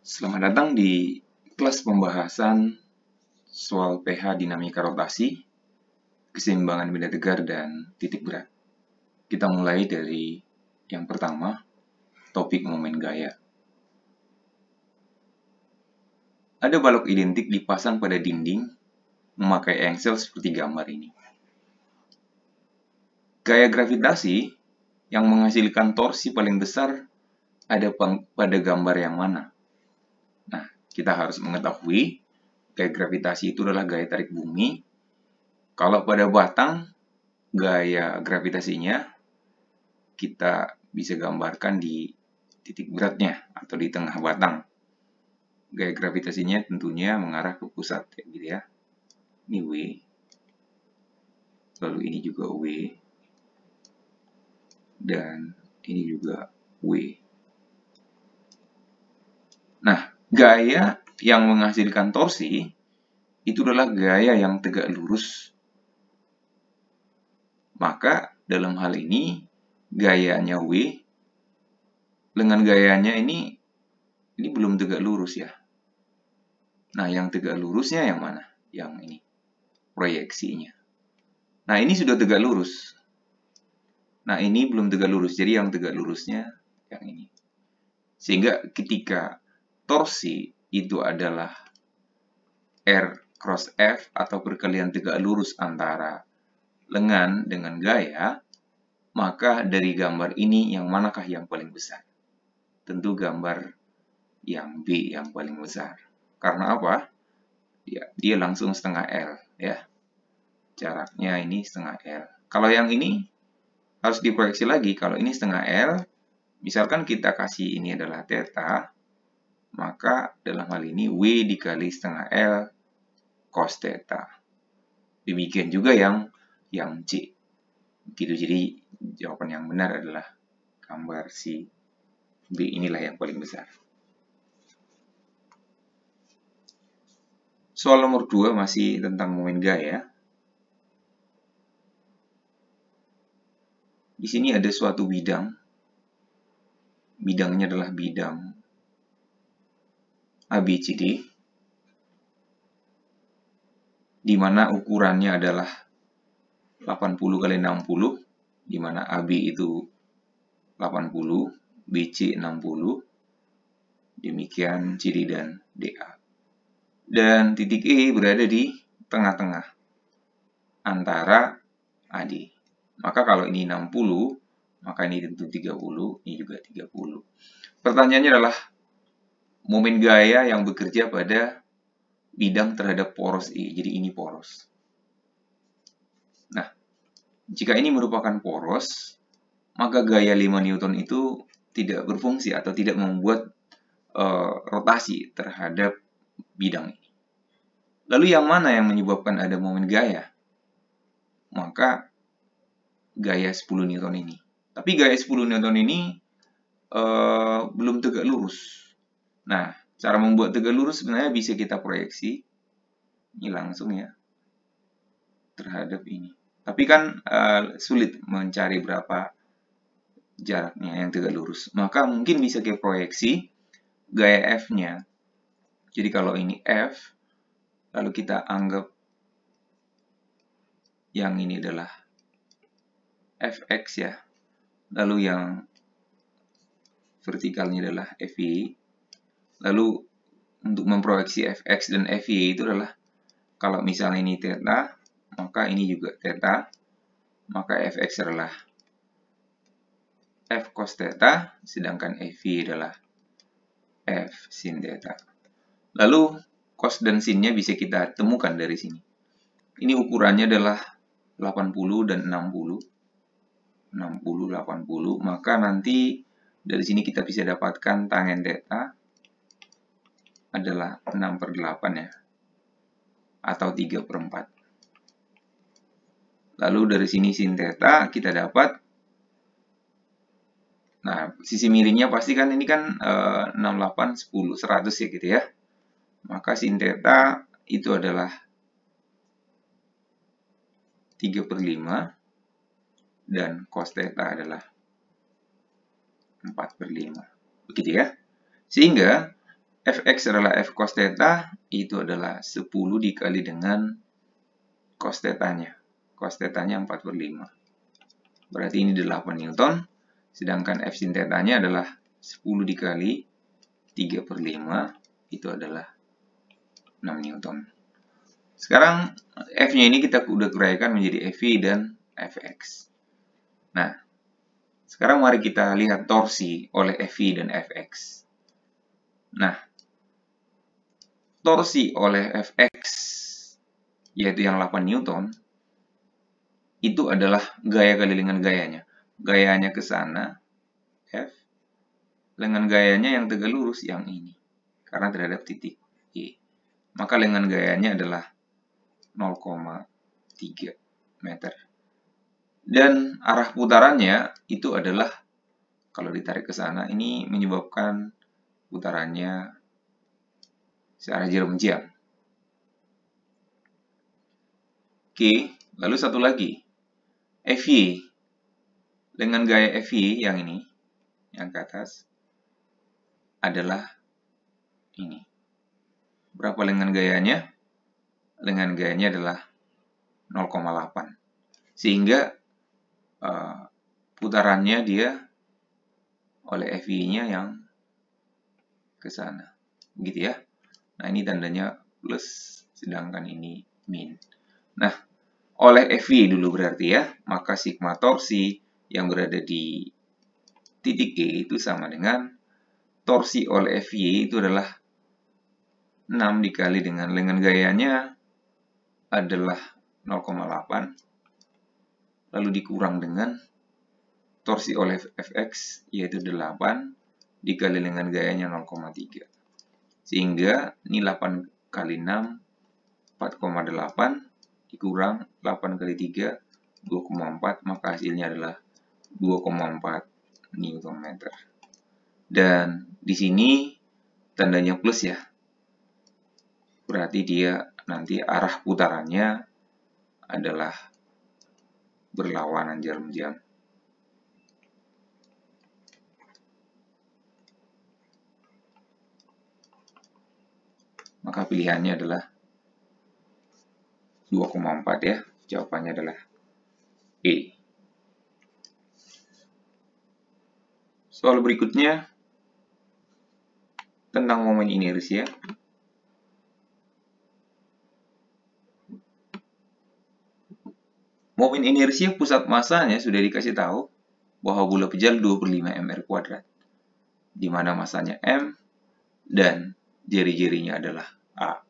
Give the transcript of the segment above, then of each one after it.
Selamat datang di kelas pembahasan soal pH dinamika rotasi, keseimbangan benda tegar, dan titik berat. Kita mulai dari yang pertama, topik momen gaya. Ada balok identik dipasang pada dinding memakai engsel seperti gambar ini. Gaya gravitasi yang menghasilkan torsi paling besar ada pada gambar yang mana? Nah, kita harus mengetahui gaya gravitasi itu adalah gaya tarik bumi. Kalau pada batang, gaya gravitasinya kita bisa gambarkan di titik beratnya atau di tengah batang. Gaya gravitasinya tentunya mengarah ke pusat, gitu ya. Ini W, lalu ini juga W, dan ini juga W. Nah, gaya yang menghasilkan torsi itu adalah gaya yang tegak lurus. Maka dalam hal ini gayanya W, dengan gayanya ini belum tegak lurus ya. Nah, yang tegak lurusnya yang mana? Yang ini, proyeksinya. Nah, ini sudah tegak lurus. Nah, ini belum tegak lurus, jadi yang tegak lurusnya yang ini. Sehingga ketika torsi itu adalah R cross F atau perkalian tegak lurus antara lengan dengan gaya, maka dari gambar ini yang manakah yang paling besar? Tentu gambar yang B yang paling besar. Karena apa? Ya, dia langsung setengah L ya. Jaraknya ini setengah L. Kalau yang ini harus diproyeksi lagi. Kalau ini setengah L, misalkan kita kasih ini adalah theta, maka dalam hal ini W dikali setengah L cos theta. Demikian juga yang C. Begitu, jadi jawaban yang benar adalah gambar si B inilah yang paling besar. Soal nomor 2 masih tentang momen gaya. Di sini ada suatu bidang. Bidangnya adalah bidang ABCD, di mana ukurannya adalah 80 kali 60, di mana AB itu 80, BC 60, demikian CD dan DA. Dan titik E berada di tengah-tengah antara AD. Maka kalau ini 60, maka ini tentu 30, ini juga 30. Pertanyaannya adalah momen gaya yang bekerja pada bidang terhadap poros E. Jadi ini poros. Nah, jika ini merupakan poros, maka gaya 5 Newton itu tidak berfungsi atau tidak membuat rotasi terhadap bidang ini. Lalu yang mana yang menyebabkan ada momen gaya? Maka gaya 10 Newton ini. Tapi gaya 10 Newton ini belum tegak lurus. Nah, cara membuat tegak lurus sebenarnya bisa kita proyeksi. Ini langsung ya, terhadap ini. Tapi kan sulit mencari berapa jaraknya yang tegak lurus. Maka mungkin bisa kita proyeksi gaya F-nya. Jadi kalau ini F, lalu kita anggap yang ini adalah Fx ya. Lalu yang vertikalnya adalah Fy. Lalu untuk memproyeksi Fx dan Fy itu adalah kalau misalnya ini theta, maka ini juga theta. Maka Fx adalah F cos theta, sedangkan Fy adalah F sin theta. Lalu cos dan sinnya bisa kita temukan dari sini. Ini ukurannya adalah 80 dan 60. 60, 80. Maka nanti dari sini kita bisa dapatkan tangen theta adalah 6/8 ya. Atau 3/4. Lalu dari sini sin theta kita dapat, nah sisi miringnya pasti kan ini kan 68, 10, 100 ya gitu ya. Maka sin theta itu adalah 3/5 dan cos theta adalah 4/5. Begitu ya. Sehingga Fx adalah F cos theta, itu adalah 10 dikali dengan cos theta-nya. Cos theta-nya 4/5. Berarti ini 8 Newton. Sedangkan F sin theta-nya adalah 10 dikali 3/5, itu adalah 6 Newton. Sekarang F-nya ini kita udah uraikan menjadi Fv dan Fx. Nah, sekarang mari kita lihat torsi oleh Fv dan Fx. Nah, torsi oleh Fx, yaitu yang 8 Newton, itu adalah gaya kali dengan gayanya. Gayanya ke sana, F, dengan gayanya yang tegak lurus, yang ini. Karena terhadap titik E. Maka dengan gayanya adalah 0,3 meter. Dan arah putarannya itu adalah, kalau ditarik ke sana, ini menyebabkan putarannya searah jarum jam. Oke, lalu satu lagi. Fy. Dengan gaya Fy yang ini, yang ke atas, adalah ini. Berapa dengan gayanya? Dengan gayanya adalah 0,8. Sehingga putarannya dia oleh Fy-nya yang ke sana. Begitu ya. Nah, ini tandanya plus, sedangkan ini min. Nah, oleh Fy dulu berarti ya, maka sigma torsi yang berada di titik E itu sama dengan torsi oleh Fy itu adalah 6 dikali dengan gayanya adalah 0,8, lalu dikurang dengan torsi oleh Fx yaitu 8 dikali dengan gayanya 0,3. Sehingga ini 8 kali 6, 4,8, dikurang 8 kali 3, 2,4, maka hasilnya adalah 2,4 Newton meter. Dan di sini tandanya plus ya. Berarti dia nanti arah putarannya adalah berlawanan jarum jam. Maka pilihannya adalah 2,4 ya. Jawabannya adalah E. Soal berikutnya tentang momen inersia. Momen inersia pusat masanya sudah dikasih tahu bahwa bola pejal 2/5 mr², di mana masanya M dan jari-jarinya adalah A.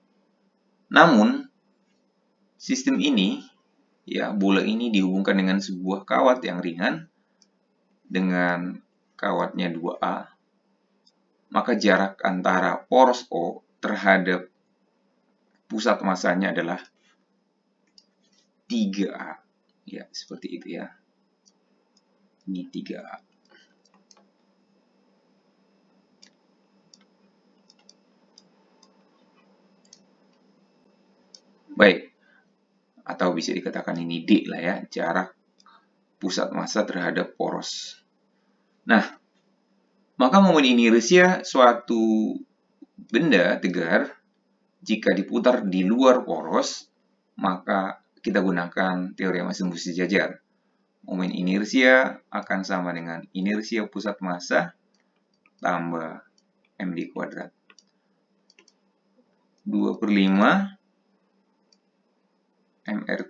Namun, sistem ini, ya, bola ini dihubungkan dengan sebuah kawat yang ringan dengan kawatnya 2A, maka jarak antara poros O terhadap pusat masanya adalah 3A. Ya, seperti itu ya. Ini 3A. Baik, atau bisa dikatakan ini D lah ya, jarak pusat massa terhadap poros. Nah, maka momen inersia suatu benda tegar jika diputar di luar poros, maka kita gunakan teorema sembus sejajar. Momen inersia akan sama dengan inersia pusat massa tambah md². 2/5 mr²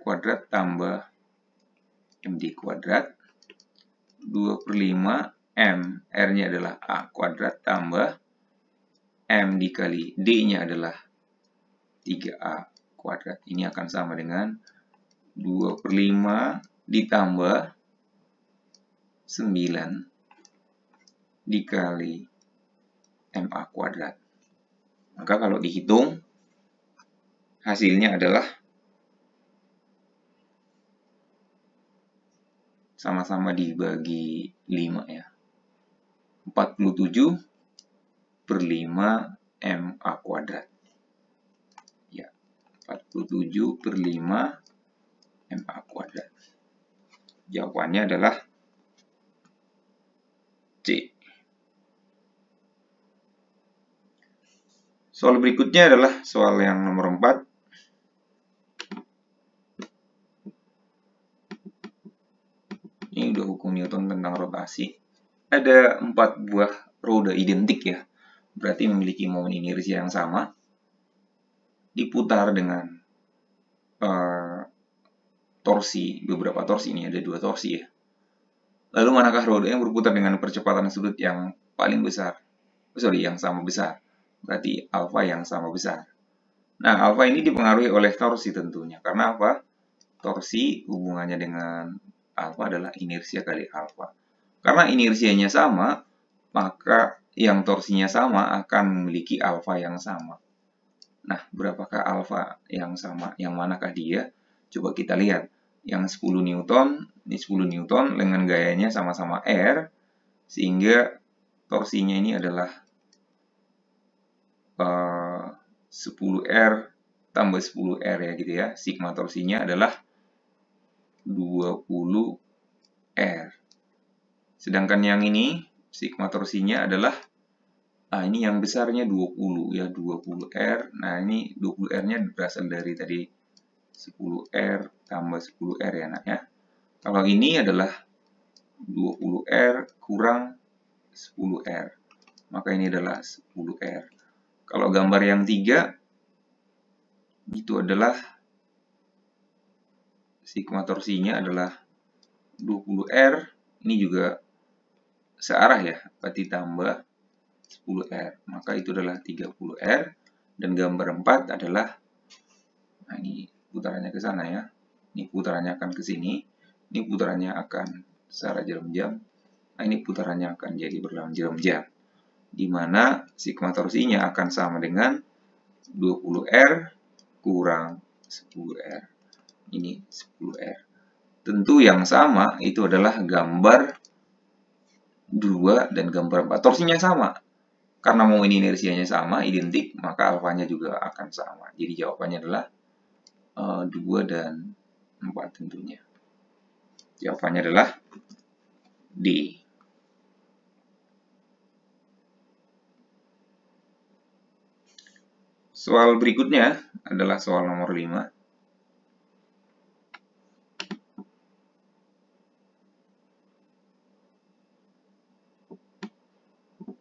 tambah md². 2/5 m, r-nya adalah a² tambah m dikali d-nya adalah 3a². Ini akan sama dengan 2/5 ditambah 9 dikali ma². Maka kalau dihitung, hasilnya adalah sama-sama dibagi 5 ya. 47/5 ma². Ya, 47/5 ma². Jawabannya adalah C. Soal berikutnya adalah soal yang nomor 4. Ini udah hukum Newton tentang rotasi. Ada 4 buah roda identik ya, berarti memiliki momen inersia yang sama, diputar dengan torsi, beberapa torsi, ini ada 2 torsi ya. Lalu manakah roda yang berputar dengan percepatan sudut yang paling besar? Yang sama besar. Berarti alfa yang sama besar. Nah, alfa ini dipengaruhi oleh torsi tentunya. Karena apa? Torsi hubungannya dengan alfa adalah inersia kali alfa. Karena inersianya sama, maka yang torsinya sama akan memiliki alfa yang sama. Nah, berapakah alfa yang sama? Yang manakah dia? Coba kita lihat. Yang 10 Newton, ini 10 Newton dengan gayanya sama-sama R, sehingga torsinya ini adalah 10R tambah 10R ya gitu ya. Sigma torsinya adalah 20R. Sedangkan yang ini, sigma torsinya adalah, ini yang besarnya 20 ya, 20R. Nah, ini 20R-nya berasal dari tadi 10R tambah 10R ya nak ya. Kalau ini adalah 20R kurang 10R, maka ini adalah 10R. Kalau gambar yang 3, itu adalah sigma torsinya adalah 20R, ini juga searah ya, berarti tambah 10R, maka itu adalah 30R. Dan gambar 4 adalah, nah ini putarannya ke sana ya, ini putarannya akan ke sini, ini putarannya akan searah jarum jam, nah ini putarannya akan jadi berlawan jarum jam, di mana sigma torsinya akan sama dengan 20R kurang 10R. Ini 10R. Tentu yang sama itu adalah gambar 2 dan gambar 4. Torsinya sama. Karena momen inersianya sama, identik, maka alfanya juga akan sama. Jadi jawabannya adalah 2 dan 4 tentunya. Jawabannya adalah D. Soal berikutnya adalah soal nomor 5.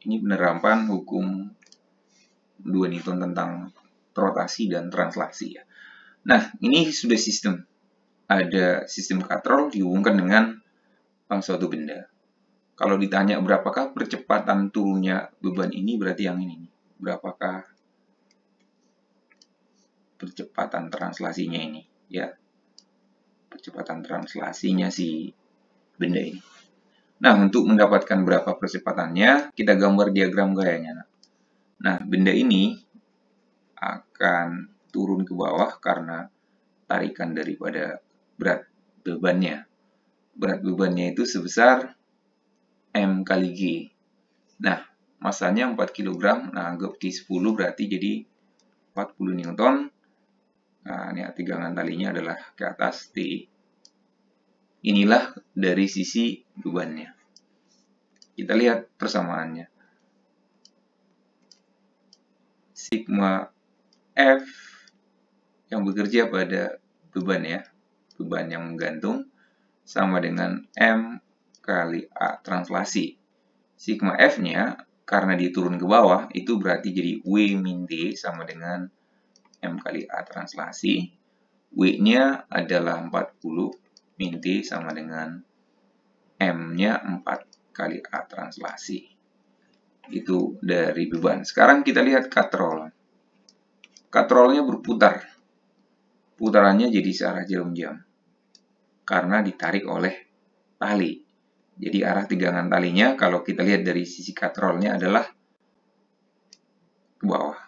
Ini penerapan hukum 2 Newton tentang rotasi dan translasi ya. Nah, ini sudah sistem. Ada sistem katrol dihubungkan dengan suatu benda. Kalau ditanya berapakah percepatan turunnya beban ini, berarti yang ini. Berapakah percepatan translasinya ini? Ya, percepatan translasinya si benda ini. Nah, untuk mendapatkan berapa percepatannya, kita gambar diagram gayanya. Nah, benda ini akan turun ke bawah karena tarikan daripada berat bebannya. Berat bebannya itu sebesar M kali G. Nah, masanya 4 kg. Nah, anggap T10 berarti jadi 40 Newton. Nah, ini tegangan talinya adalah ke atas T. Inilah dari sisi bebannya. Kita lihat persamaannya. Sigma F yang bekerja pada beban ya, beban yang menggantung, sama dengan M kali A translasi. Sigma F-nya, karena diturun ke bawah, itu berarti jadi W min D sama dengan M kali A translasi. W-nya adalah 40 min D sama dengan M-nya 4 kali A translasi. Itu dari beban. Sekarang kita lihat katrol. Katrolnya berputar. Putarannya jadi searah jarum jam. Karena ditarik oleh tali. Jadi arah tegangan talinya kalau kita lihat dari sisi katrolnya adalah ke bawah.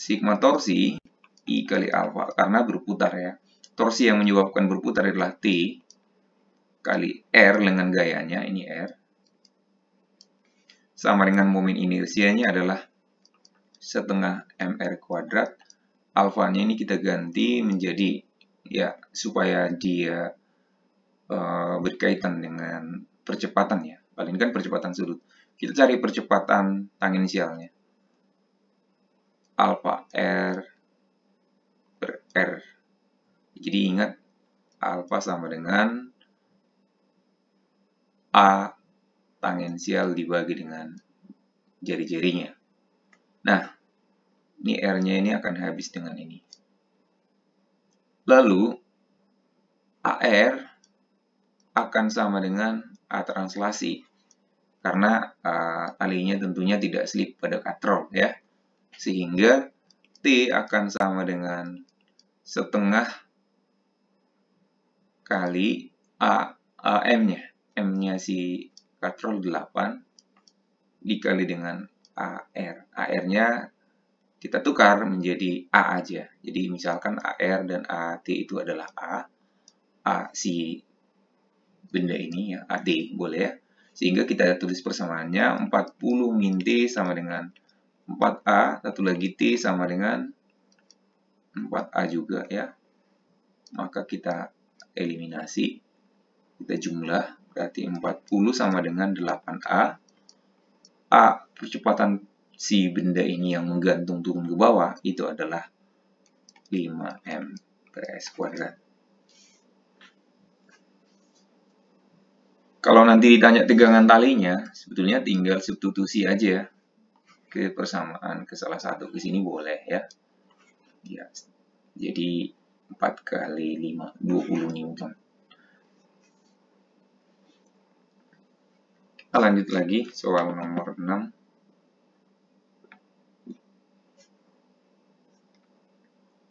Sigma torsi I kali alfa karena berputar ya. Torsi yang menyebabkan berputar adalah T kali R dengan gayanya, ini R. Sama dengan momen inersianya adalah setengah mr kuadrat. Alfanya ini kita ganti menjadi ya supaya dia berkaitan dengan percepatan ya. Paling kan percepatan sudut. Kita cari percepatan tangensialnya. alfa R per R. Jadi ingat, alfa sama dengan A tangensial dibagi dengan jari-jarinya. Nah, ini R-nya ini akan habis dengan ini. Lalu, AR akan sama dengan A translasi. Karena talinya tentunya tidak slip pada katrol ya. Sehingga T akan sama dengan setengah kali M-nya. M-nya si katrol 8 dikali dengan AR. AR-nya kita tukar menjadi A aja. Jadi misalkan AR dan AT itu adalah A si benda ini ya, AT boleh ya. Sehingga kita tulis persamaannya 40 min T sama dengan 4A, satu lagi T sama dengan 4A juga ya. Maka kita eliminasi, kita jumlah, berarti 40 sama dengan 8A. A percepatan si benda ini yang menggantung turun ke bawah itu adalah 5M per S kuadrat. Kalau nanti ditanya tegangan talinya, sebetulnya tinggal substitusi aja ke persamaan ke salah satu, ke sini boleh ya. Ya, jadi 4 kali 5, 20 Newton. Kita lanjut lagi, soal nomor 6.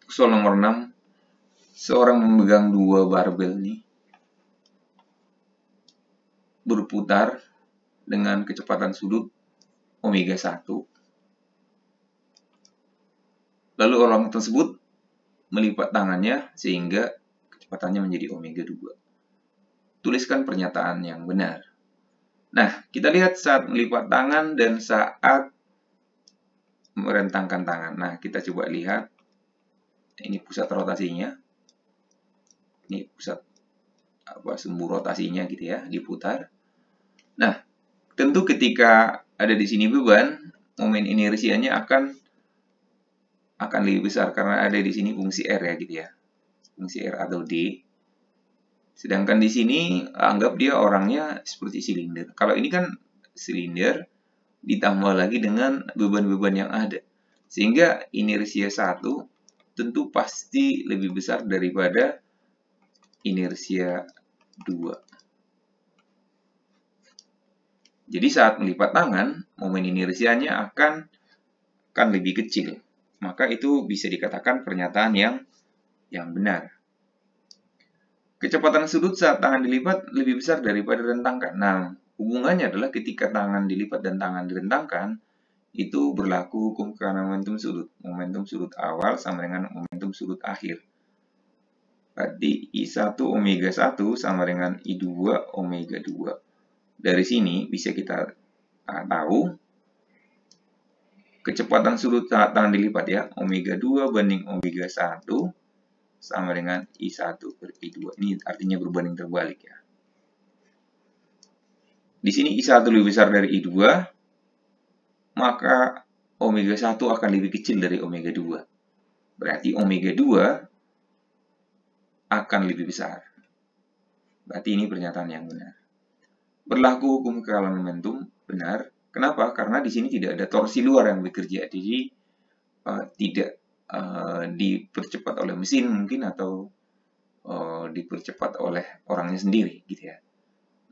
Soal nomor 6, seorang memegang 2 barbel nih, berputar dengan kecepatan sudut omega 1. Lalu orang tersebut melipat tangannya sehingga kecepatannya menjadi omega 2. Tuliskan pernyataan yang benar. Nah, kita lihat saat melipat tangan dan saat merentangkan tangan. Nah, kita coba lihat. Ini pusat rotasinya. Ini pusat sumbu rotasinya gitu ya, diputar. Nah, tentu ketika ada di sini beban, momen inersianya akan lebih besar karena ada di sini fungsi R ya gitu ya. Fungsi R atau D. Sedangkan di sini anggap dia orangnya seperti silinder. Kalau ini kan silinder ditambah lagi dengan beban-beban yang ada. Sehingga inersia 1 tentu pasti lebih besar daripada inersia 2. Jadi saat melipat tangan, momen inersianya akan lebih kecil. Maka itu bisa dikatakan pernyataan yang benar. Kecepatan sudut saat tangan dilipat lebih besar daripada rentangkan. Nah, hubungannya adalah ketika tangan dilipat dan tangan direntangkan, itu berlaku hukum karena momentum sudut. Momentum sudut awal sama dengan momentum sudut akhir. Berarti I1 omega 1 sama dengan I2 omega 2. Dari sini bisa kita tahu kecepatan sudut saat tangan dilipat ya, omega 2 banding omega 1 sama dengan I1 per I2. Ini artinya berbanding terbalik ya. Di sini I1 lebih besar dari I2, maka omega 1 akan lebih kecil dari omega 2. Berarti omega 2 akan lebih besar. Berarti ini pernyataan yang benar. Berlaku hukum kekalahan momentum, benar. Kenapa? Karena di sini tidak ada torsi luar yang bekerja. Jadi tidak dipercepat oleh mesin mungkin atau dipercepat oleh orangnya sendiri gitu ya.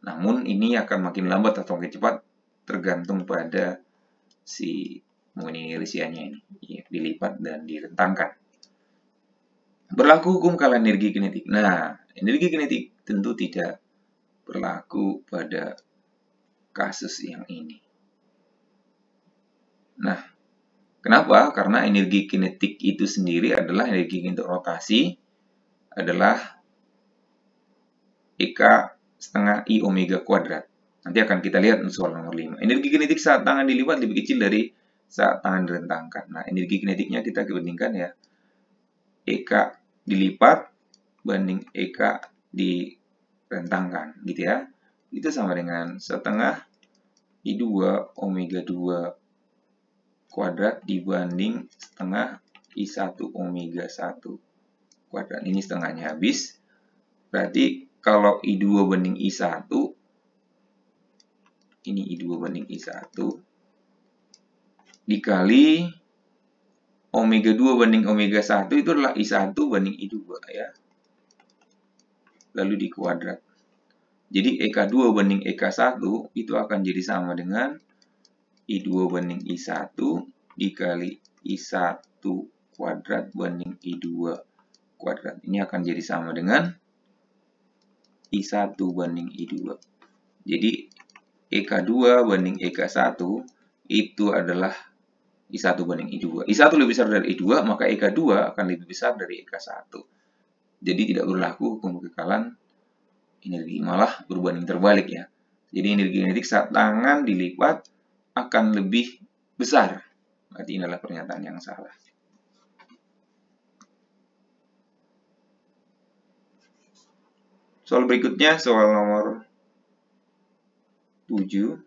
Namun ini akan makin lambat atau makin cepat tergantung pada si momen inersianya ini, ya, dilipat dan direntangkan. Berlaku hukum kekalahan energi kinetik. Nah, energi kinetik tentu tidak berlaku pada kasus yang ini. Nah, kenapa? Karena energi kinetik itu sendiri adalah energi kinetik rotasi adalah EK setengah I omega kuadrat. Nanti akan kita lihat soal nomor 5. Energi kinetik saat tangan dilipat lebih kecil dari saat tangan direntangkan. Nah, energi kinetiknya kita bandingkan ya. EK dilipat banding EK direntangkan gitu ya. Itu sama dengan setengah I2 omega 2 kuadrat dibanding setengah I1 omega 1 kuadrat. Ini setengahnya habis. Berarti kalau I2 banding I1, ini I2 banding I1, dikali omega 2 banding omega 1 itu adalah I1 banding I2 ya. Lalu dikuadrat. Jadi EK2 banding EK1 itu akan jadi sama dengan I2 banding I1 dikali I1 kuadrat banding I2 kuadrat. Ini akan jadi sama dengan I1 banding I2. Jadi EK2 banding EK1 itu adalah I1 banding I2. I1 lebih besar dari I2, maka EK2 akan lebih besar dari EK1. Jadi tidak berlaku hukum kekekalan energi, malah berbanding terbalik ya. Jadi energi kinetik saat tangan dilipat akan lebih besar. Berarti ini adalah pernyataan yang salah. Soal berikutnya, soal nomor 7.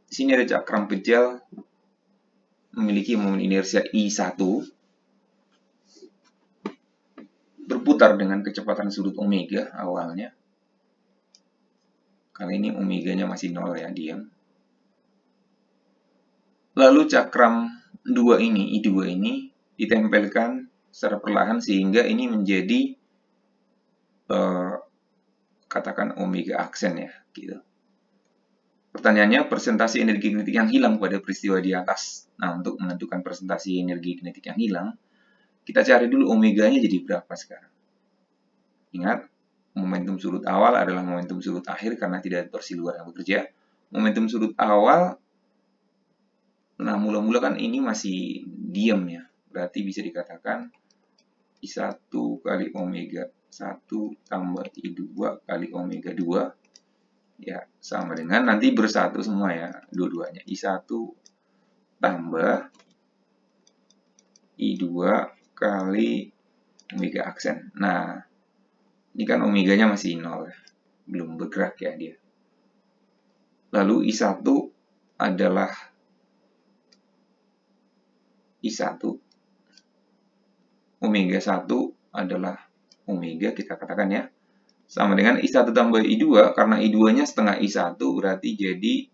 Di sini ada cakram kecil memiliki momen inersia I1 berputar dengan kecepatan sudut omega awalnya. Kali ini omeganya masih 0 ya, diam. Lalu cakram 2 ini, I2 ini ditempelkan secara perlahan sehingga ini menjadi katakan omega aksen ya, gitu. Pertanyaannya, presentasi energi kinetik yang hilang pada peristiwa di atas. Nah, untuk menentukan presentasi energi kinetik yang hilang, kita cari dulu omeganya jadi berapa sekarang. Ingat, momentum sudut awal adalah momentum sudut akhir karena tidak ada torsi luar yang bekerja. Momentum sudut awal, nah mula-mula kan ini masih diam ya. Berarti bisa dikatakan I1 kali omega 1 tambah I2 kali omega 2. Ya, sama dengan nanti bersatu semua ya, dua-duanya. I1 tambah I2 kali omega aksen. Nah, ini kan omeganya masih 0 ya, belum bergerak ya dia. Lalu I1 adalah I1. Omega 1 adalah omega, kita katakan ya. Sama dengan I1 tambah I2, karena I2-nya setengah I1, berarti jadi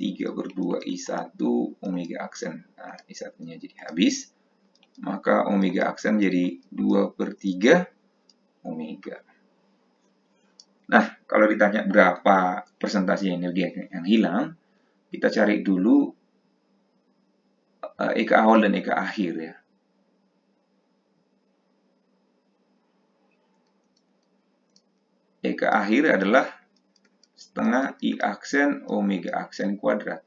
3/2 I1 omega aksen. Nah, I1-nya jadi habis. Maka omega aksen jadi 2/3 omega. Nah, kalau ditanya berapa persentase energi yang hilang, kita cari dulu EK awal dan EK akhir ya. EK akhir adalah setengah I aksen omega aksen kuadrat.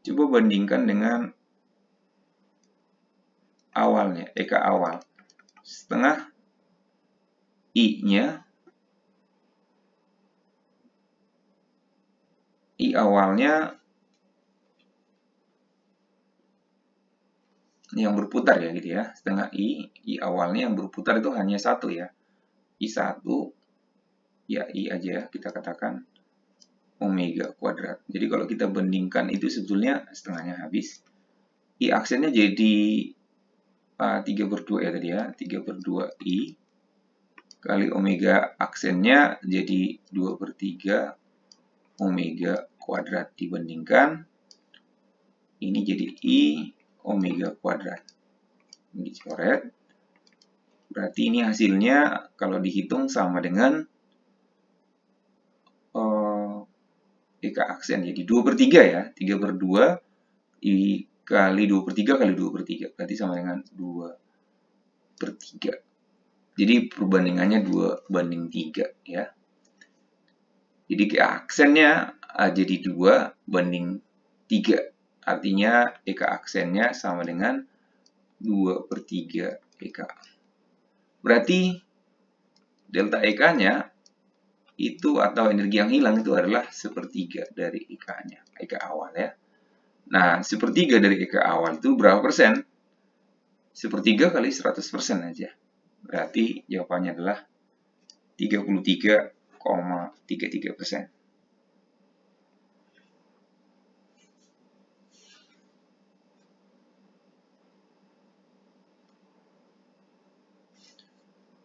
Coba bandingkan dengan awalnya, EK awal. Setengah I-nya, I awalnya yang berputar ya gitu ya. Setengah I awalnya yang berputar itu hanya satu ya. I1, ya I aja ya, kita katakan omega kuadrat. Jadi kalau kita bandingkan itu sebetulnya setengahnya habis. I aksennya jadi 3/2 ya tadi ya, 3/2 I kali omega aksennya jadi 2/3 omega kuadrat, dibandingkan ini jadi I omega kuadrat. Ini dicoret. Berarti ini hasilnya kalau dihitung sama dengan EK aksen, jadi 2/3 ya, 3/2 I kali 2/3 kali 2/3, berarti sama dengan 2/3. Jadi perbandingannya 2/3 ya. Jadi EK aksennya jadi 2/3. Artinya EK aksennya sama dengan 2/3 EK. Berarti delta EK-nya itu atau energi yang hilang itu adalah 1/3 dari EK-nya, EK awal ya. Nah, 1/3 dari EK awal itu berapa persen? 1/3 kali 100% aja. Berarti jawabannya adalah 33,5%. 0,33%.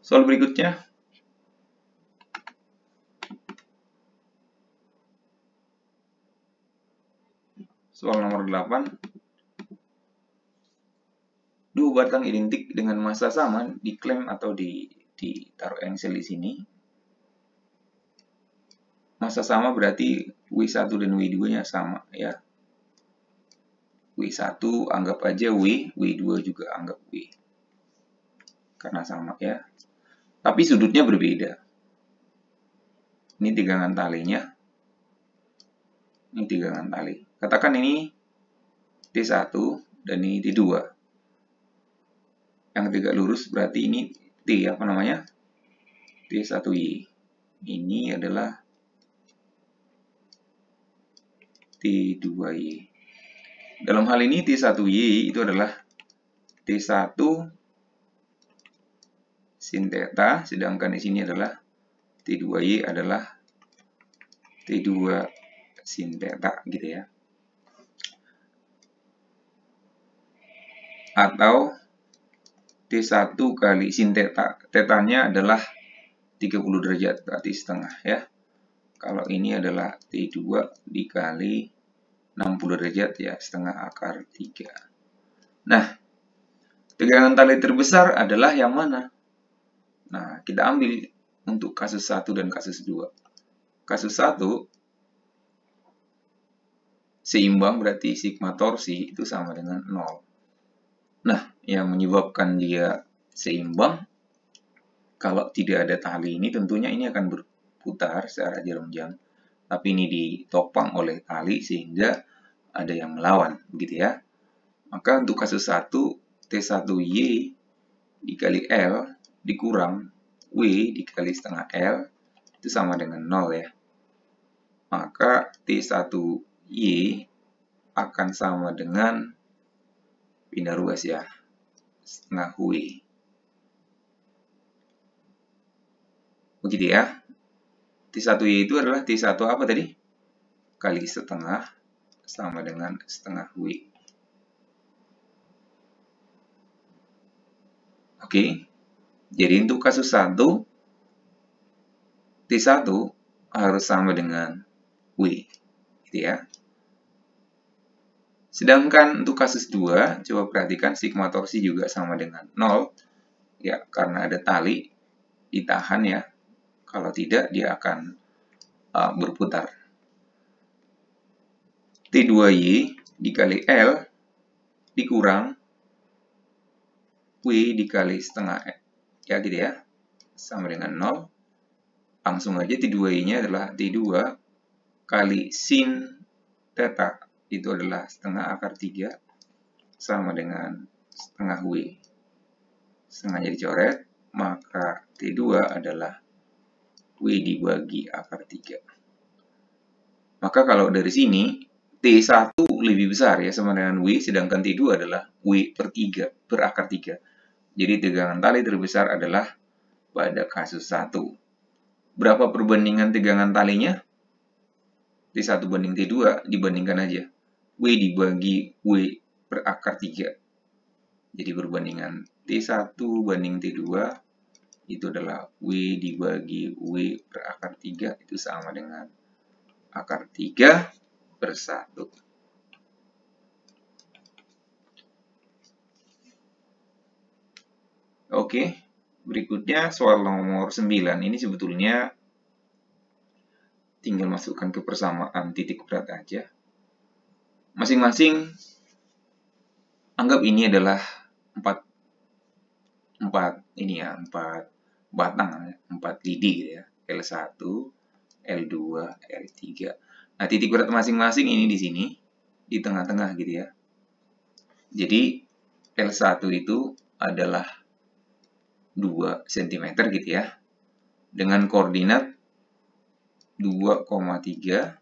Soal berikutnya. Soal nomor 8. Dua batang identik dengan massa sama diklaim atau ditaruh engsel di sini. Massa sama berarti W1 dan W2-nya sama ya. W1 anggap aja W, W2 juga anggap W. Karena sama ya. Tapi sudutnya berbeda. Ini tegangan talinya. Ini tegangan tali. Katakan ini T1 dan ini T2. Yang tegak lurus berarti ini T apa namanya? T1Y. Ini adalah T2Y. Dalam hal ini T1Y itu adalah T1 sin theta, sedangkan di sini adalah T2Y adalah T2 sin theta gitu ya. Atau T1 kali sin theta, tetanya adalah 30 derajat, berarti setengah ya. Kalau ini adalah T2 dikali 60 derajat ya, setengah akar 3. Nah, tegangan tali terbesar adalah yang mana? Nah, kita ambil untuk kasus 1 dan kasus 2. Kasus 1, seimbang berarti sigma torsi itu sama dengan 0. Nah, yang menyebabkan dia seimbang, kalau tidak ada tali ini tentunya ini akan berputar secara jarum jam. Tapi ini ditopang oleh tali sehingga ada yang melawan, begitu ya. Maka untuk kasus 1, T1Y dikali L dikurang W dikali setengah L itu sama dengan 0 ya. Maka T1Y akan sama dengan pindah ruas ya, setengah W. Begitu ya. T1Y itu adalah T1 apa tadi? Kali setengah sama dengan setengah W. Oke. Jadi untuk kasus 1, T1 harus sama dengan W. Gitu ya. Sedangkan untuk kasus 2, coba perhatikan sigma torsi juga sama dengan 0. Ya, karena ada tali ditahan ya. Kalau tidak, dia akan berputar. T2Y dikali L dikurang W dikali setengah L. Ya, gitu ya. Sama dengan 0. Langsung aja T2Y-nya adalah T2 kali sin theta. Itu adalah setengah akar 3 sama dengan setengah W. Setengahnya dicoret, maka T2 adalah W dibagi akar 3. Maka kalau dari sini, T1 lebih besar ya sama dengan W, sedangkan T2 adalah W per 3, per akar 3. Jadi tegangan tali terbesar adalah pada kasus 1. Berapa perbandingan tegangan talinya? T1 banding T2, dibandingkan aja. W dibagi W per akar 3. Jadi perbandingan T1 banding T2 itu adalah W dibagi W per akar 3 itu sama dengan akar 3 per 1. Oke, berikutnya soal nomor 9. Ini sebetulnya tinggal masukkan ke persamaan titik berat aja. Masing-masing anggap ini adalah 4 batang, 4 lidi gitu ya. L1, L2, L3. Nah, titik berat masing-masing ini di sini, di tengah-tengah gitu ya. Jadi, L1 itu adalah 2 cm gitu ya. Dengan koordinat 2,3.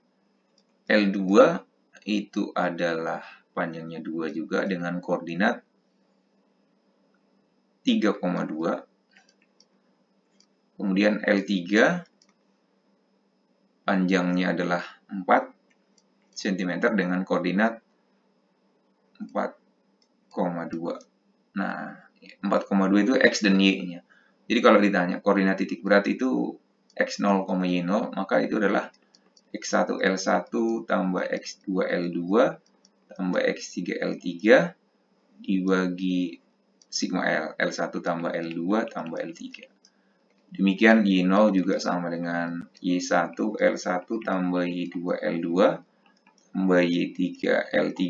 L2 itu adalah panjangnya 2 juga dengan koordinat 3,2. Kemudian L3 panjangnya adalah 4 cm dengan koordinat 4,2. Nah, 4,2 itu X dan Y-nya. Jadi kalau ditanya koordinat titik berat itu X0, Y0, maka itu adalah X1 L1 tambah X2 L2 tambah X3 L3 dibagi sigma L, L1 tambah L2 tambah L3. Demikian Y0 juga sama dengan Y1 L1 tambah Y2 L2 tambah Y3 L3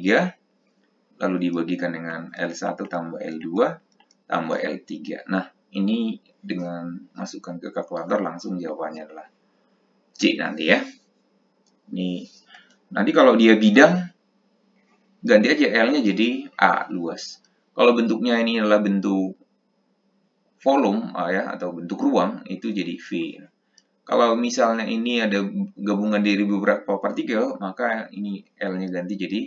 lalu dibagikan dengan L1 tambah L2 tambah L3. Nah, ini dengan masukkan ke kalkulator langsung jawabannya adalah C nanti ya. Ini nanti kalau dia bidang ganti aja L-nya jadi A, luas. Kalau bentuknya ini adalah bentuk volume ya, atau bentuk ruang, itu jadi V. Kalau misalnya ini ada gabungan dari beberapa partikel, maka ini L-nya ganti jadi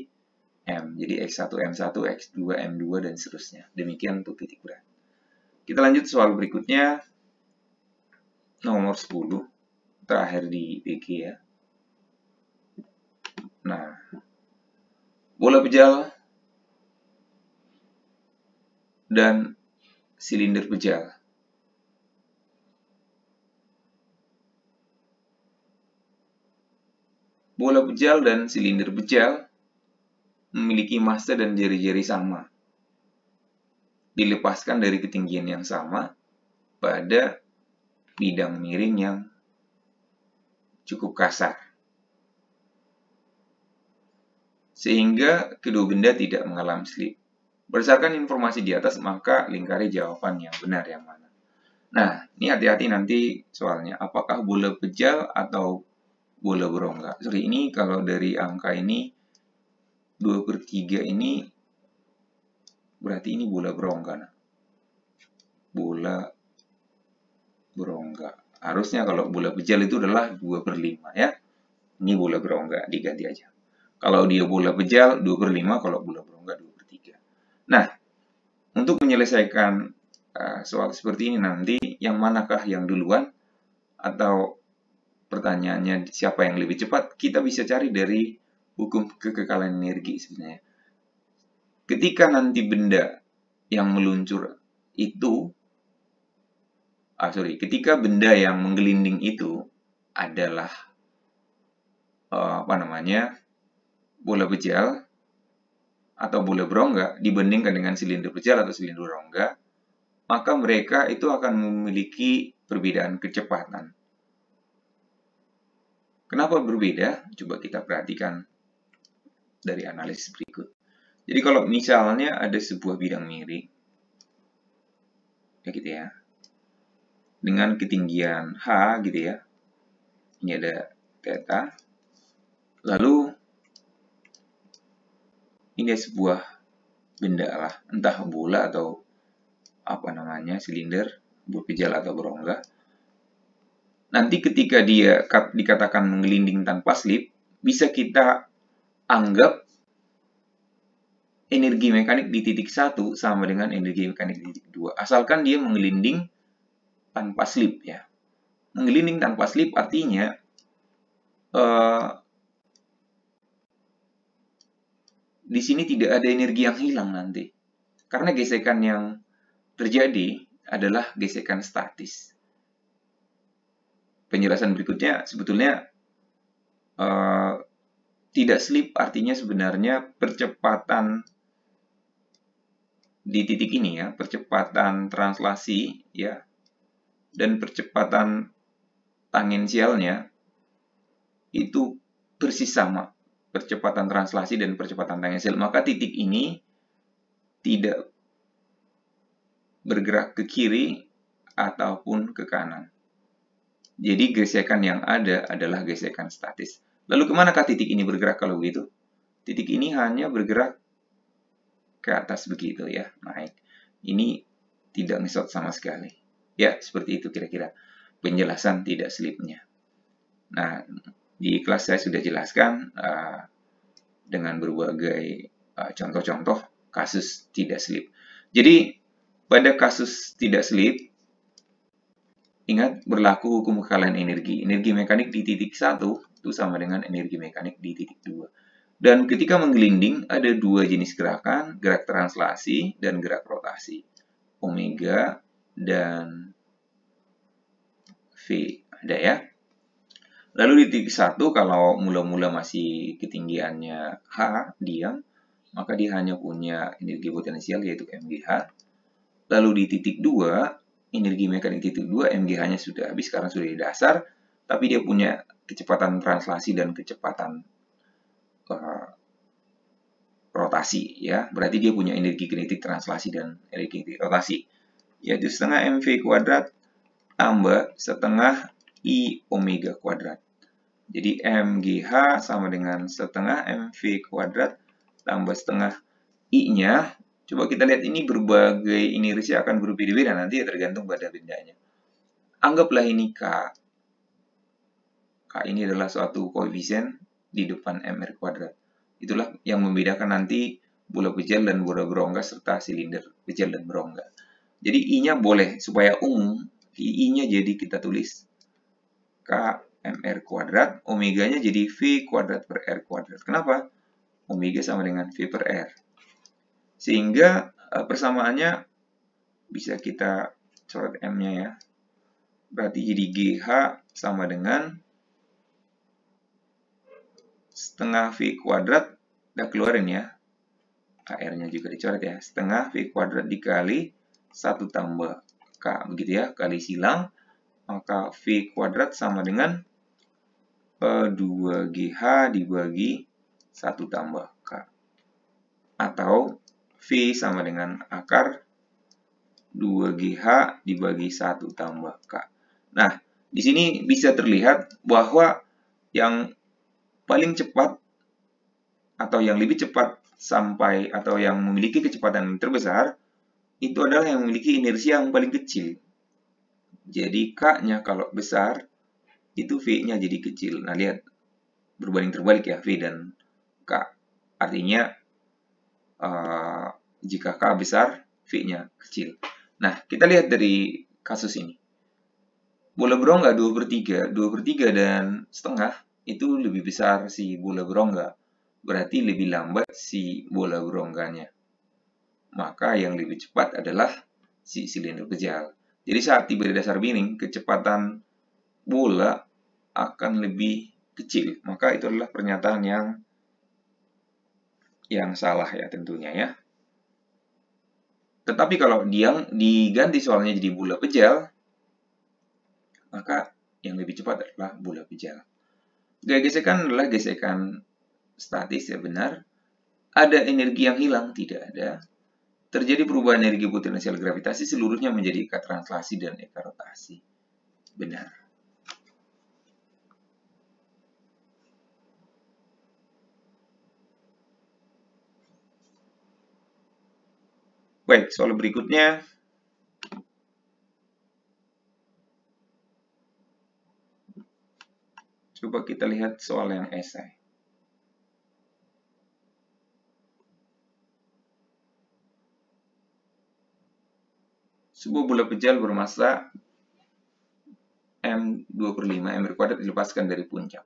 M. Jadi X1, M1, X2, M2, dan seterusnya. Demikian untuk titik berat. Kita lanjut soal berikutnya. Nomor 10. Terakhir di PG ya. Nah, bola pejal dan silinder pejal. Bola pejal dan silinder pejal memiliki massa dan jari-jari sama. Dilepaskan dari ketinggian yang sama pada bidang miring yang cukup kasar. Sehingga kedua benda tidak mengalami slip. Berdasarkan informasi di atas, maka lingkari jawaban yang benar yang mana. Nah, ini hati-hati nanti soalnya. Apakah bola pejal atau bola berongga? Sorry, ini kalau dari angka ini 2/3 ini berarti ini bola berongga. Nah. Bola berongga. Harusnya kalau bola pejal itu adalah 2/5 ya. Ini bola berongga, diganti aja. Kalau dia bola pejal 2/5, kalau bola berongga 2/3. Nah, untuk menyelesaikan soal seperti ini nanti, yang manakah yang duluan? Atau pertanyaannya siapa yang lebih cepat? Kita bisa cari dari hukum kekekalan energi sebenarnya. Ketika nanti benda yang meluncur itu, ketika benda yang menggelinding itu adalah bola pejal atau bola berongga dibandingkan dengan silinder pejal atau silinder berongga, maka mereka itu akan memiliki perbedaan kecepatan. Kenapa berbeda? Coba kita perhatikan dari analisis berikut. Jadi kalau misalnya ada sebuah bidang miring, ya gitu ya, dengan ketinggian H gitu ya, ini ada theta, lalu ini sebuah benda lah, entah bola atau silinder, bola pejal atau berongga. Nanti ketika dia dikatakan menggelinding tanpa slip, bisa kita anggap energi mekanik di titik 1 sama dengan energi mekanik di titik 2. Asalkan dia menggelinding tanpa slip ya. Menggelinding tanpa slip artinya di sini tidak ada energi yang hilang nanti. Karena gesekan yang terjadi adalah gesekan statis. Penjelasan berikutnya sebetulnya tidak slip artinya sebenarnya percepatan di titik ini ya, percepatan translasi ya, dan percepatan tangensialnya itu persis sama. Percepatan translasi dan percepatan tangensial. Maka titik ini tidak bergerak ke kiri ataupun ke kanan. Jadi gesekan yang ada adalah gesekan statis. Lalu kemanakah titik ini bergerak kalau begitu? Titik ini hanya bergerak ke atas begitu ya, naik. Ini tidak ngesot sama sekali. Ya, seperti itu kira-kira penjelasan tidak slipnya. Nah, di kelas saya sudah jelaskan dengan berbagai contoh-contoh kasus tidak slip. Jadi, pada kasus tidak slip, Ingat, berlaku hukum kekalian energi. Energi mekanik di titik 1 itu sama dengan energi mekanik di titik 2. Dan ketika menggelinding, ada dua jenis gerakan, gerak translasi dan gerak rotasi. Omega dan V. Ada ya. Lalu di titik 1, kalau mula-mula masih ketinggiannya H, diam, maka dia hanya punya energi potensial, yaitu MGH. Lalu di titik 2, energi mekanik titik 2, MGH-nya sudah habis karena sudah di dasar, tapi dia punya kecepatan translasi dan kecepatan rotasi, ya. Berarti dia punya energi kinetik translasi dan energi kinetik rotasi, yaitu setengah mv kuadrat tambah setengah I omega kuadrat. Jadi MGH sama dengan setengah mv kuadrat tambah setengah I-nya. Coba kita lihat, ini berbagai inersia akan berbeda-beda nanti ya, tergantung pada bendanya. Anggaplah ini K. K ini adalah suatu koefisien di depan mr kuadrat. Itulah yang membedakan nanti bola pejal dan bola berongga serta silinder pejal dan berongga. Jadi I-nya boleh, supaya umum, I-nya jadi kita tulis K mr kuadrat, omeganya jadi V kuadrat per R kuadrat. Kenapa? Omega sama dengan V per R. Sehingga persamaannya bisa kita coret M-nya ya. Berarti jadi GH sama dengan setengah V kuadrat. Udah keluarin ya. AR-nya juga dicoret ya. Setengah V kuadrat dikali 1 tambah K. Begitu ya. Kali silang. Maka V kuadrat sama dengan 2GH dibagi 1 tambah K. Atau V sama dengan akar 2GH dibagi 1 tambah K. Nah, di sini bisa terlihat bahwa yang paling cepat atau yang lebih cepat sampai atau yang memiliki kecepatan yang terbesar itu adalah yang memiliki inersia yang paling kecil. Jadi K-nya kalau besar, itu V-nya jadi kecil. Nah, lihat, berbanding terbalik ya, V dan K. Artinya, jika K besar, V-nya kecil. Nah, kita lihat dari kasus ini. Bola berongga 2/3 dan setengah itu lebih besar si bola berongga. Berarti lebih lambat si bola berongganya. Maka yang lebih cepat adalah si silinder pejal. Jadi saat tiba di dasar piring, kecepatan bola akan lebih kecil. Maka itu adalah pernyataan yang salah ya tentunya ya. Tetapi kalau dia diganti soalnya jadi bola pejal, maka yang lebih cepat adalah bola pejal. Gaya gesekan adalah gesekan statis ya, benar. Ada energi yang hilang? Tidak ada. Terjadi perubahan energi potensial gravitasi, seluruhnya menjadi eka translasi dan eka rotasi. Benar. Baik, soal berikutnya. Coba kita lihat soal yang esai. Sebuah bola pejal bermasa M2/5 mr kuadrat dilepaskan dari puncak.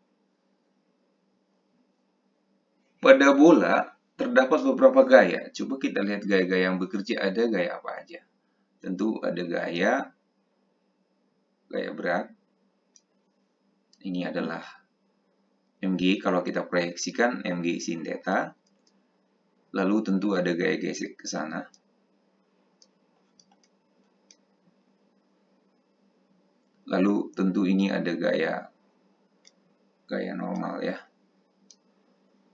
Pada bola terdapat beberapa gaya. Coba kita lihat gaya-gaya yang bekerja, ada gaya apa aja. Tentu ada gaya berat. Ini adalah mg, kalau kita proyeksikan mg sin theta. Lalu tentu ada gaya gesek ke sana. Lalu tentu ini ada gaya normal ya.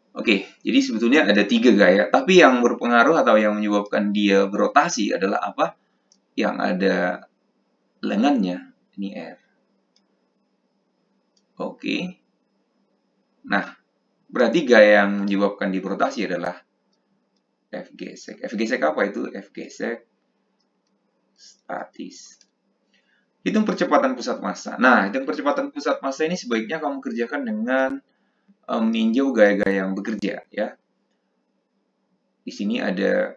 Oke, jadi sebetulnya ada 3 gaya, tapi yang berpengaruh atau yang menyebabkan dia berotasi adalah apa? Yang ada lengannya, ini R. Oke. Nah, berarti gaya yang menyebabkan dia berotasi adalah F gesek. F gesek apa itu? F gesek statis. Hitung percepatan pusat massa. Nah, hitung percepatan pusat massa ini sebaiknya kamu kerjakan dengan meninjau gaya-gaya yang bekerja ya. Di sini ada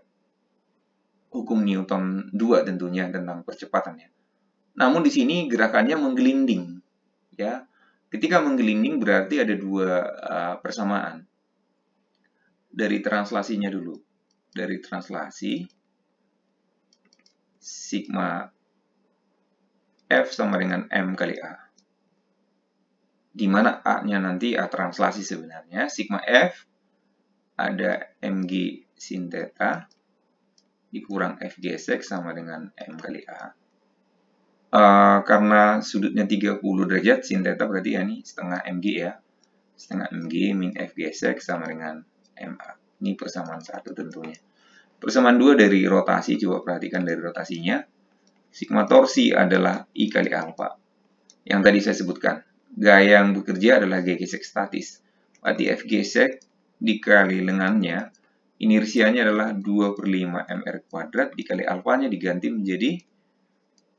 hukum Newton 2 tentunya tentang percepatannya. Namun di sini gerakannya menggelinding, ya. Ketika menggelinding berarti ada dua persamaan. Dari translasinya dulu. Dari translasi, sigma F sama dengan M kali A. Di mana A-nya nanti A translasi sebenarnya. Sigma F ada MG sin theta dikurang F gesek sama dengan M kali A. Karena sudutnya 30 derajat, sin theta berarti ya ini setengah MG ya. Setengah MG min F gesek sama dengan MA. Ini persamaan 1 tentunya. Persamaan 2 dari rotasi, coba perhatikan dari rotasinya. Sigma torsi adalah I kali alfa. Yang tadi saya sebutkan. Gaya yang bekerja adalah G gesek statis. Berarti F gesek dikali lengannya, inersianya adalah 2/5 mr kuadrat dikali alfanya diganti menjadi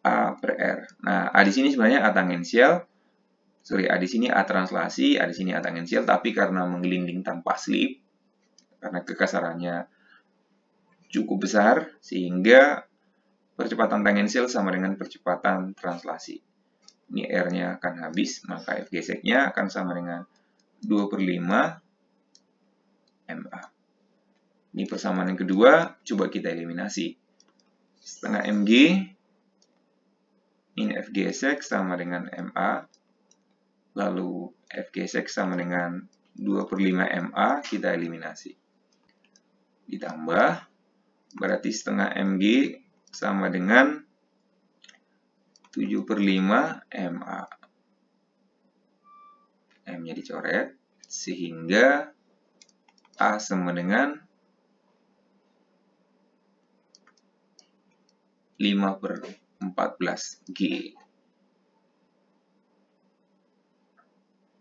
A per R. Nah, A di sini sebenarnya A tangensial. Sorry, A di sini A translasi, A di sini A tangensial. Tapi karena menggelinding tanpa slip, karena kekasarannya cukup besar, sehingga percepatan tangensial sama dengan percepatan translasi. Ini R-nya akan habis, maka F geseknya akan sama dengan 2/5 MA. Ini persamaan yang kedua, coba kita eliminasi. Setengah MG min F gesek sama dengan MA. Lalu F gesek sama dengan 2/5 MA, kita eliminasi. Ditambah, berarti setengah MG sama dengan 7/5 MA. M-nya dicoret, sehingga A sama dengan 5/14 G.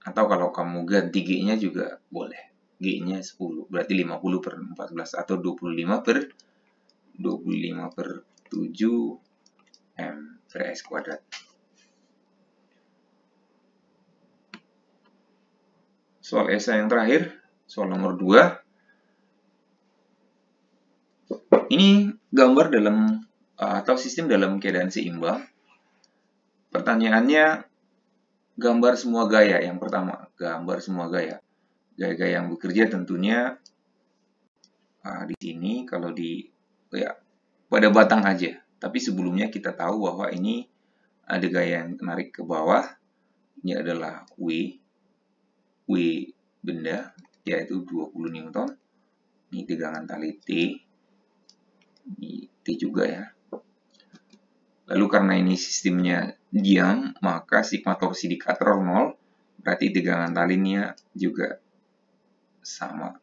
Atau kalau kamu ganti G-nya juga boleh. G-nya 10, berarti 50/14 atau 25/7 M per S kuadrat. Soal esai yang terakhir, soal nomor 2. Ini gambar dalam atau sistem dalam keadaan seimbang. Pertanyaannya, gambar semua gaya. Yang pertama, gambar semua gaya. Gaya-gaya yang bekerja tentunya di sini kalau pada batang aja. Tapi sebelumnya kita tahu bahwa ini ada gaya yang menarik ke bawah. Ini adalah W benda, yaitu 20 Newton. Ini tegangan tali T. Ini T juga ya. Lalu karena ini sistemnya diam, maka sigma torsi di cutter 0, berarti tegangan talinya juga sama.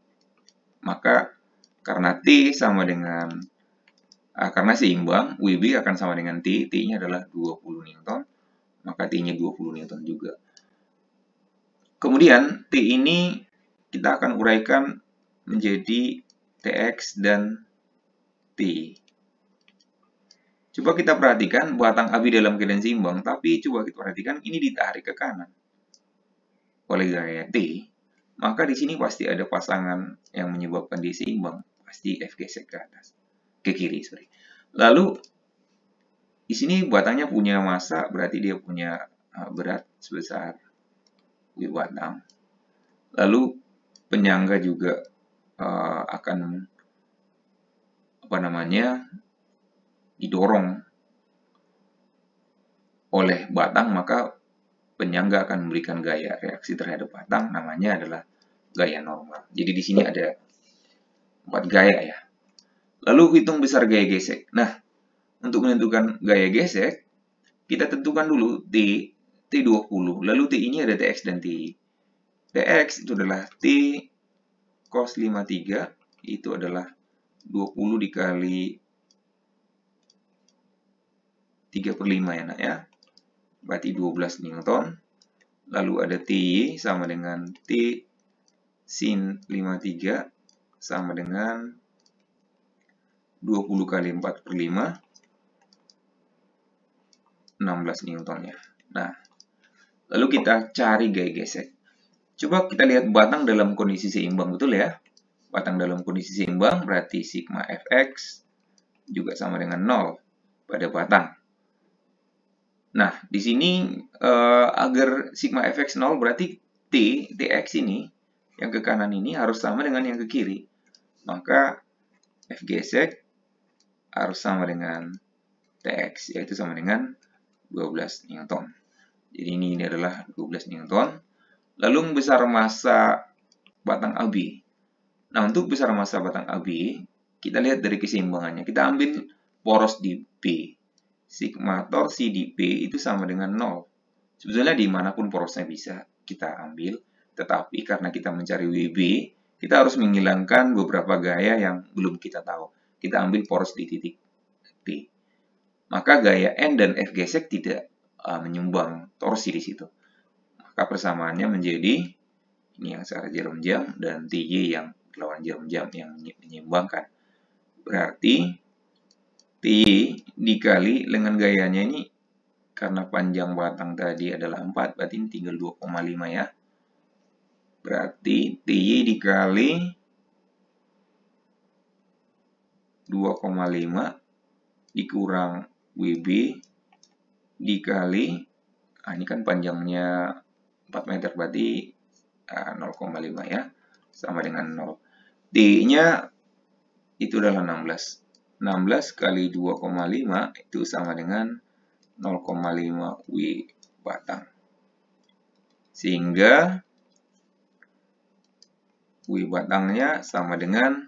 Maka karena T sama dengan, karena seimbang, WB akan sama dengan T, T-nya adalah 20 Newton, maka T-nya 20 Newton juga. Kemudian T ini kita akan uraikan menjadi Tx dan T. Coba kita perhatikan batang abi dalam keadaan seimbang, tapi coba kita perhatikan ini ditarik ke kanan oleh gaya T, maka di sini pasti ada pasangan yang menyebabkan dia seimbang, pasti F gesek ke atas, ke kiri, sorry. Lalu di sini batangnya punya massa, berarti dia punya berat sebesar W batang. Lalu penyangga juga akan didorong oleh batang, maka penyangga akan memberikan gaya reaksi terhadap batang, namanya adalah gaya normal. Jadi di sini ada 4 gaya ya. Lalu hitung besar gaya gesek. Nah, untuk menentukan gaya gesek, kita tentukan dulu T20. Lalu T ini ada Tx dan T. Tx itu adalah T cos 53, itu adalah 20 dikali 3/5 ya nak ya. Berarti 12 Newton. Lalu ada T sama dengan T sin 53 sama dengan 20 kali 4/5, 16 Newton ya. Nah, lalu kita cari gaya gesek. Coba kita lihat batang dalam kondisi seimbang, betul ya? Batang dalam kondisi seimbang berarti sigma Fx juga sama dengan 0 pada batang. Nah, di sini agar sigma fx 0 berarti tx ini, yang ke kanan ini harus sama dengan yang ke kiri. Maka F gesek harus sama dengan tx, yaitu sama dengan 12 Newton. Jadi ini adalah 12 Newton. Lalu besar massa batang AB. Nah, untuk besar massa batang AB, kita lihat dari keseimbangannya. Kita ambil poros di P. Sigma torsi di P itu sama dengan 0. Sebetulnya dimanapun porosnya bisa kita ambil, tetapi karena kita mencari WB, kita harus menghilangkan beberapa gaya yang belum kita tahu. Kita ambil poros di titik P. Maka gaya N dan F gesek tidak menyumbang torsi di situ. Maka persamaannya menjadi ini yang searah jarum jam dan TY yang lawan jarum jam yang menyeimbangkan. Berarti TY dikali dengan gayanya ini, karena panjang batang tadi adalah 4, berarti ini tinggal 2,5 ya. Berarti TY dikali 2,5 dikurang WB dikali, ini kan panjangnya 4 meter, berarti 0,5 ya, sama dengan 0. T-nya itu adalah 16. 16 kali 2,5 itu sama dengan 0,5 W batang. Sehingga W batangnya sama dengan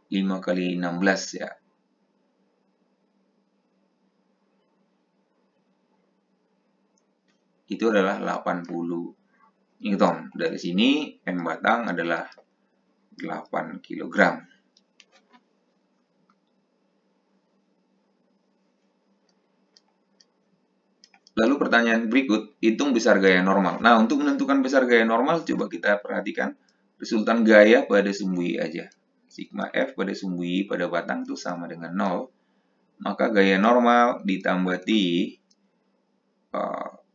5 kali 16 ya. Itu adalah 80 Newton. Dari sini M batang adalah 8 kg. Lalu pertanyaan berikut, hitung besar gaya normal. Nah, untuk menentukan besar gaya normal, coba kita perhatikan resultan gaya pada sumbu I aja. Sigma F pada sumbu I pada batang itu sama dengan 0. Maka gaya normal ditambah T,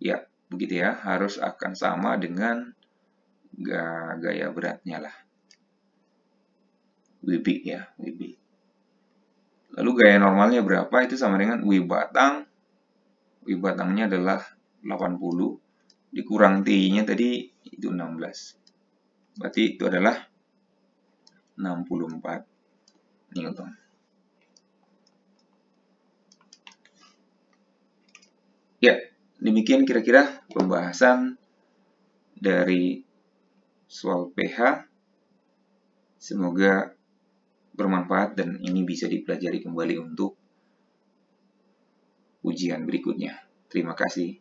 ya begitu ya, harus akan sama dengan gaya beratnya lah. WB ya, WB. Lalu gaya normalnya berapa? Itu sama dengan W batang. W batangnya adalah 80. Dikurang T-nya tadi itu 16. Berarti itu adalah 64 Newton. Ya, demikian kira-kira pembahasan dari soal pH. Semoga bermanfaat dan ini bisa dipelajari kembali untuk ujian berikutnya. Terima kasih.